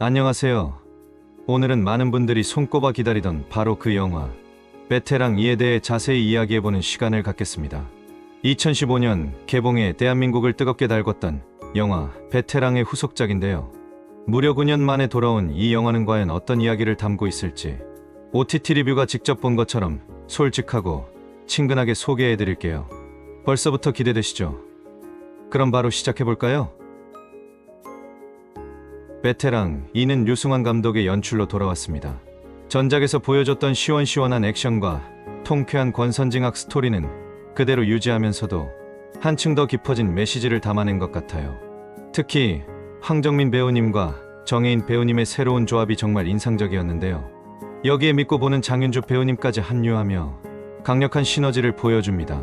안녕하세요. 오늘은 많은 분들이 손꼽아 기다리던 바로 그 영화 베테랑 2에 대해 자세히 이야기해보는 시간을 갖겠습니다. 2015년 개봉해 대한민국을 뜨겁게 달궜던 영화 베테랑의 후속작인데요. 무려 9년 만에 돌아온 이 영화는 과연 어떤 이야기를 담고 있을지 OTT 리뷰가 직접 본 것처럼 솔직하고 친근하게 소개해드릴게요. 벌써부터 기대되시죠? 그럼 바로 시작해볼까요? 베테랑 2는 류승환 감독의 연출로 돌아왔습니다. 전작에서 보여줬던 시원시원한 액션과 통쾌한 권선징악 스토리는 그대로 유지하면서도 한층 더 깊어진 메시지를 담아낸 것 같아요. 특히 황정민 배우님과 정혜인 배우님의 새로운 조합이 정말 인상적이었는데요. 여기에 믿고 보는 장윤주 배우님까지 합류하며 강력한 시너지를 보여줍니다.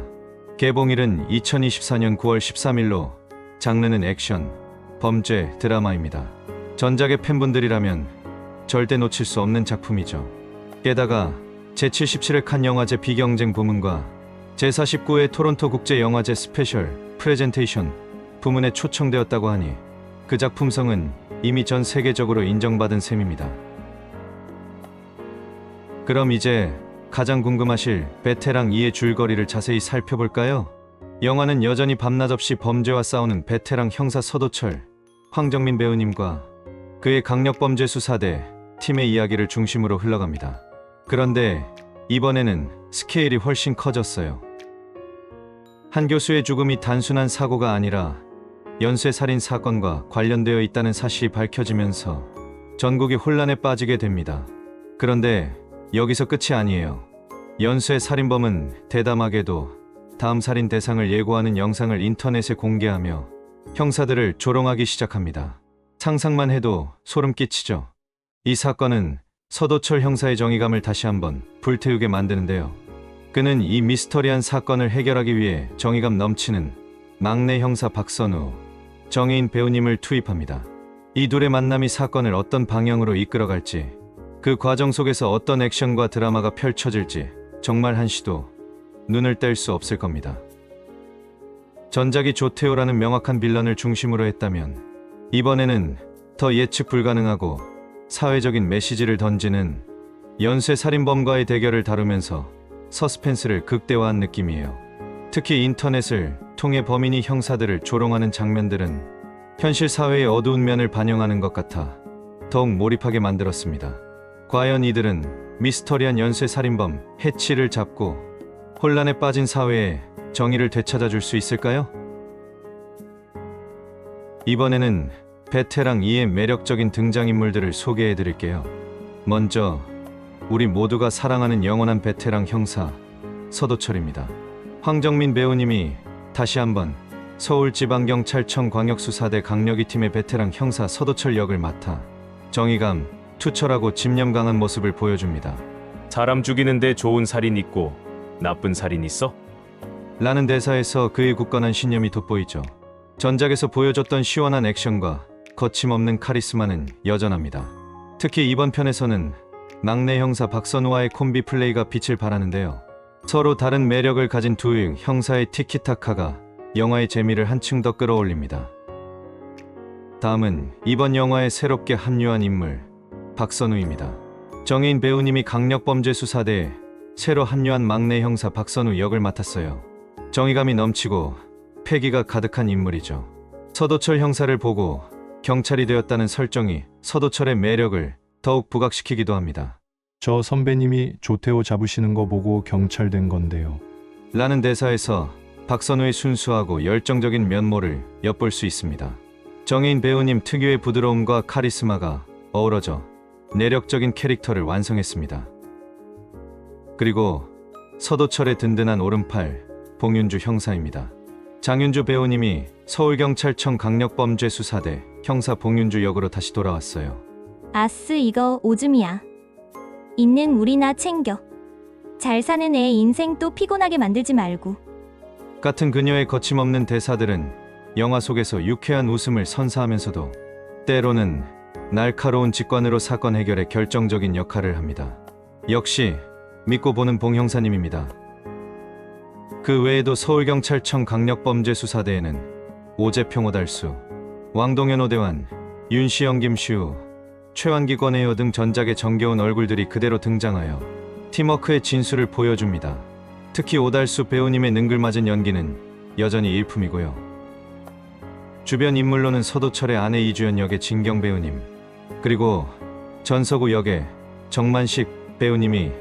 개봉일은 2024년 9월 13일로 장르는 액션, 범죄, 드라마입니다. 전작의 팬분들이라면 절대 놓칠 수 없는 작품이죠. 게다가 제77회 칸 영화제 비경쟁 부문과 제49회 토론토 국제영화제 스페셜 프레젠테이션 부문에 초청되었다고 하니 그 작품성은 이미 전 세계적으로 인정받은 셈입니다. 그럼 이제 가장 궁금하실 베테랑 2의 줄거리를 자세히 살펴볼까요? 영화는 여전히 밤낮 없이 범죄와 싸우는 베테랑 형사 서도철, 황정민 배우님과 그의 강력범죄 수사대 팀의 이야기를 중심으로 흘러갑니다. 그런데 이번에는 스케일이 훨씬 커졌어요. 한 교수의 죽음이 단순한 사고가 아니라 연쇄살인 사건과 관련되어 있다는 사실이 밝혀지면서 전국이 혼란에 빠지게 됩니다. 그런데 여기서 끝이 아니에요. 연쇄살인범은 대담하게도 다음 살인 대상을 예고하는 영상을 인터넷에 공개하며 형사들을 조롱하기 시작합니다. 상상만 해도 소름 끼치죠. 이 사건은 서도철 형사의 정의감을 다시 한번 불태우게 만드는데요. 그는 이 미스터리한 사건을 해결하기 위해 정의감 넘치는 막내 형사 박선우, 정혜인 배우님을 투입합니다. 이 둘의 만남이 사건을 어떤 방향으로 이끌어갈지, 그 과정 속에서 어떤 액션과 드라마가 펼쳐질지 정말 한시도 눈을 뗄 수 없을 겁니다. 전작이 조태호라는 명확한 빌런을 중심으로 했다면 이번에는 더 예측 불가능하고 사회적인 메시지를 던지는 연쇄살인범과의 대결을 다루면서 서스펜스를 극대화한 느낌이에요. 특히 인터넷을 통해 범인이 형사들을 조롱하는 장면들은 현실 사회의 어두운 면을 반영하는 것 같아 더욱 몰입하게 만들었습니다. 과연 이들은 미스터리한 연쇄살인범 해치를 잡고 혼란에 빠진 사회에 정의를 되찾아줄 수 있을까요? 이번에는 베테랑 2의 매력적인 등장인물들을 소개해드릴게요. 먼저 우리 모두가 사랑하는 영원한 베테랑 형사 서도철입니다. 황정민 배우님이 다시 한번 서울지방경찰청 광역수사대 강력이팀의 베테랑 형사 서도철 역을 맡아 정의감, 투철하고 집념 강한 모습을 보여줍니다. 사람 죽이는데 좋은 살인 있고 나쁜 살인 있어? 라는 대사에서 그의 굳건한 신념이 돋보이죠. 전작에서 보여줬던 시원한 액션과 거침없는 카리스마는 여전합니다. 특히 이번 편에서는 막내 형사 박선우와의 콤비 플레이가 빛을 발하는데요. 서로 다른 매력을 가진 두 형사의 티키타카가 영화의 재미를 한층 더 끌어올립니다. 다음은 이번 영화에 새롭게 합류한 인물 박선우입니다. 정혜인 배우님이 강력범죄 수사대에 새로 합류한 막내 형사 박선우 역을 맡았어요. 정의감이 넘치고 패기가 가득한 인물이죠. 서도철 형사를 보고 경찰이 되었다는 설정이 서도철의 매력을 더욱 부각시키기도 합니다. 저 선배님이 조태호 잡으시는 거 보고 경찰 된 건데요. 라는 대사에서 박선우의 순수하고 열정적인 면모를 엿볼 수 있습니다. 정혜인 배우님 특유의 부드러움과 카리스마가 어우러져 내력적인 캐릭터를 완성했습니다. 그리고 서도철의 든든한 오른팔 봉윤주 형사입니다. 장윤주 배우님이 서울경찰청 강력범죄수사대 형사 봉윤주 역으로 다시 돌아왔어요. 아스 이거 오줌이야. 있는 물이나 챙겨. 잘 사는 애 인생 또 피곤하게 만들지 말고. 같은 그녀의 거침없는 대사들은 영화 속에서 유쾌한 웃음을 선사하면서도 때로는 날카로운 직관으로 사건 해결에 결정적인 역할을 합니다. 역시 믿고 보는 봉 형사님입니다. 그 외에도 서울경찰청 강력범죄수사대에는 오재평 오달수, 왕동현 오대환, 윤시영 김시우, 최완기 권혜요 등 전작의 정겨운 얼굴들이 그대로 등장하여 팀워크의 진수를 보여줍니다. 특히 오달수 배우님의 능글맞은 연기는 여전히 일품이고요. 주변 인물로는 서도철의 아내 이주연 역의 진경 배우님, 그리고 전서구 역의 정만식 배우님이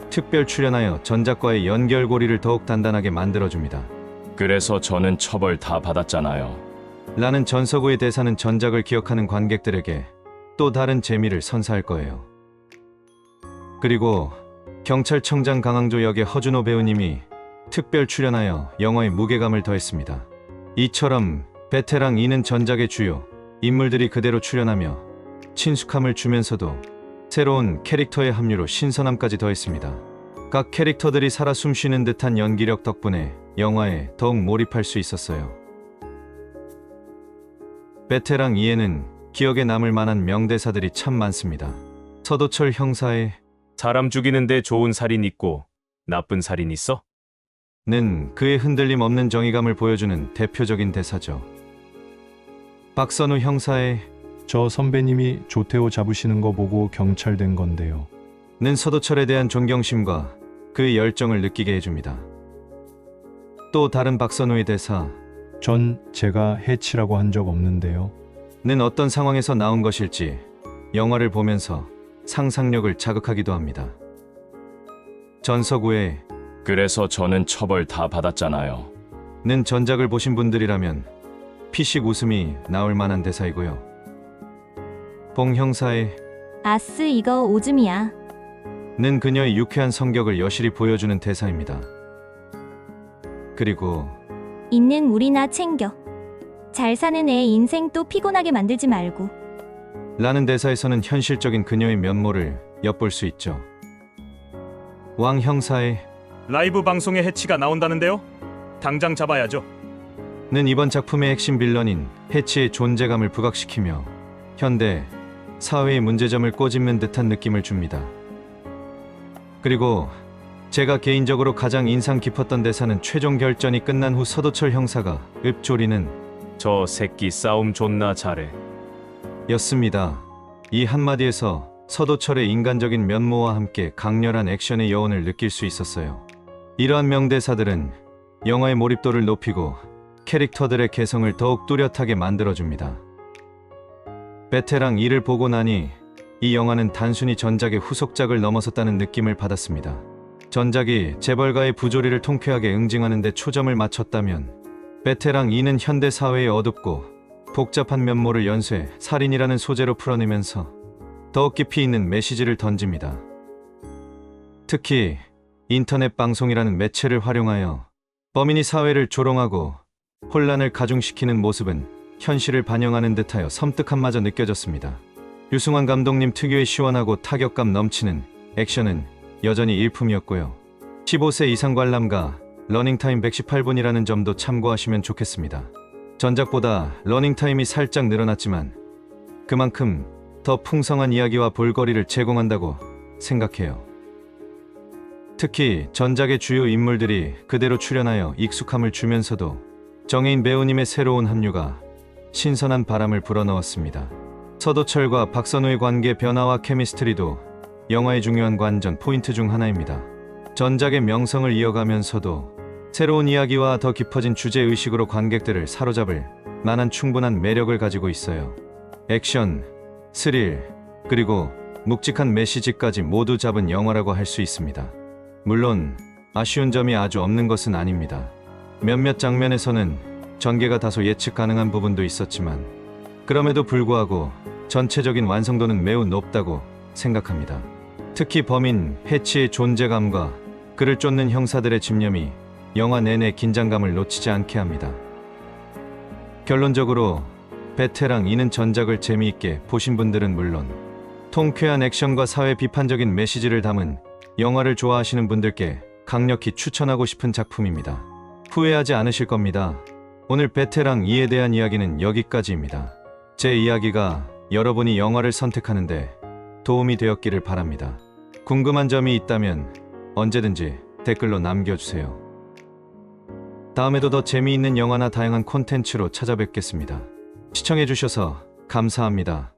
특별 출연하여 전작과의 연결고리를 더욱 단단하게 만들어줍니다. 그래서 저는 처벌 다 받았잖아요. 라는 전서구의 대사는 전작을 기억하는 관객들에게 또 다른 재미를 선사할 거예요. 그리고 경찰청장 강항조 역의 허준호 배우님이 특별 출연하여 영화의 무게감을 더했습니다. 이처럼 베테랑 2는 전작의 주요 인물들이 그대로 출연하며 친숙함을 주면서도 새로운 캐릭터의 합류로 신선함까지 더했습니다. 각 캐릭터들이 살아 숨쉬는 듯한 연기력 덕분에 영화에 더욱 몰입할 수 있었어요. 베테랑 2에는 기억에 남을 만한 명대사들이 참 많습니다. 서도철 형사의 사람 죽이는데 좋은 살인 있고 나쁜 살인 있어? 는 그의 흔들림 없는 정의감을 보여주는 대표적인 대사죠. 박선우 형사의 저 선배님이 조태호 잡으시는 거 보고 경찰 된 건데요. 는 서도철에 대한 존경심과 그의 열정을 느끼게 해줍니다. 또 다른 박선우의 대사 전 제가 해치라고 한 적 없는데요. 는 어떤 상황에서 나온 것일지 영화를 보면서 상상력을 자극하기도 합니다. 전서구의 그래서 저는 처벌 다 받았잖아요. 는 전작을 보신 분들이라면 피식 웃음이 나올 만한 대사이고요. 봉 형사의 아스 이거 오줌이야. 는 그녀의 유쾌한 성격을 여실히 보여주는 대사입니다. 그리고 있는 우리나 챙겨. 잘 사는 애 인생 또 피곤하게 만들지 말고. 라는 대사에서는 현실적인 그녀의 면모를 엿볼 수 있죠. 왕 형사의 라이브 방송에 해치가 나온다는데요? 당장 잡아야죠. 는 이번 작품의 핵심 빌런인 해치의 존재감을 부각시키며 현대 사회의 문제점을 꼬집는 듯한 느낌을 줍니다. 그리고 제가 개인적으로 가장 인상 깊었던 대사는 최종 결전이 끝난 후 서도철 형사가 읍조리는 저 새끼 싸움 존나 잘해. 였습니다. 이 한마디에서 서도철의 인간적인 면모와 함께 강렬한 액션의 여운을 느낄 수 있었어요. 이러한 명대사들은 영화의 몰입도를 높이고 캐릭터들의 개성을 더욱 뚜렷하게 만들어줍니다. 베테랑 2를 보고 나니 이 영화는 단순히 전작의 후속작을 넘어섰다는 느낌을 받았습니다. 전작이 재벌가의 부조리를 통쾌하게 응징하는 데 초점을 맞췄다면 베테랑 2는 현대 사회의 어둡고 복잡한 면모를 연쇄 살인이라는 소재로 풀어내면서 더욱 깊이 있는 메시지를 던집니다. 특히 인터넷 방송이라는 매체를 활용하여 범인이 사회를 조롱하고 혼란을 가중시키는 모습은 현실을 반영하는 듯하여 섬뜩함마저 느껴졌습니다. 유승환 감독님 특유의 시원하고 타격감 넘치는 액션은 여전히 일품이었고요. 15세 이상 관람가 러닝타임 118분이라는 점도 참고하시면 좋겠습니다. 전작보다 러닝타임이 살짝 늘어났지만 그만큼 더 풍성한 이야기와 볼거리를 제공한다고 생각해요. 특히 전작의 주요 인물들이 그대로 출연하여 익숙함을 주면서도 정혜인 배우님의 새로운 합류가 신선한 바람을 불어넣었습니다. 서도철과 박선우의 관계 변화와 케미스트리도 영화의 중요한 관전 포인트 중 하나입니다. 전작의 명성을 이어가면서도 새로운 이야기와 더 깊어진 주제의식으로 관객들을 사로잡을 만한 충분한 매력을 가지고 있어요. 액션, 스릴, 그리고 묵직한 메시지까지 모두 잡은 영화라고 할 수 있습니다. 물론 아쉬운 점이 아주 없는 것은 아닙니다. 몇몇 장면에서는 전개가 다소 예측 가능한 부분도 있었지만 그럼에도 불구하고 전체적인 완성도는 매우 높다고 생각합니다. 특히 범인 해치의 존재감과 그를 쫓는 형사들의 집념이 영화 내내 긴장감을 놓치지 않게 합니다. 결론적으로 베테랑 2는 전작을 재미있게 보신 분들은 물론 통쾌한 액션과 사회 비판적인 메시지를 담은 영화를 좋아하시는 분들께 강력히 추천하고 싶은 작품입니다. 후회하지 않으실 겁니다. 오늘 베테랑 2에 대한 이야기는 여기까지입니다. 제 이야기가 여러분이 영화를 선택하는데 도움이 되었기를 바랍니다. 궁금한 점이 있다면 언제든지 댓글로 남겨주세요. 다음에도 더 재미있는 영화나 다양한 콘텐츠로 찾아뵙겠습니다. 시청해주셔서 감사합니다.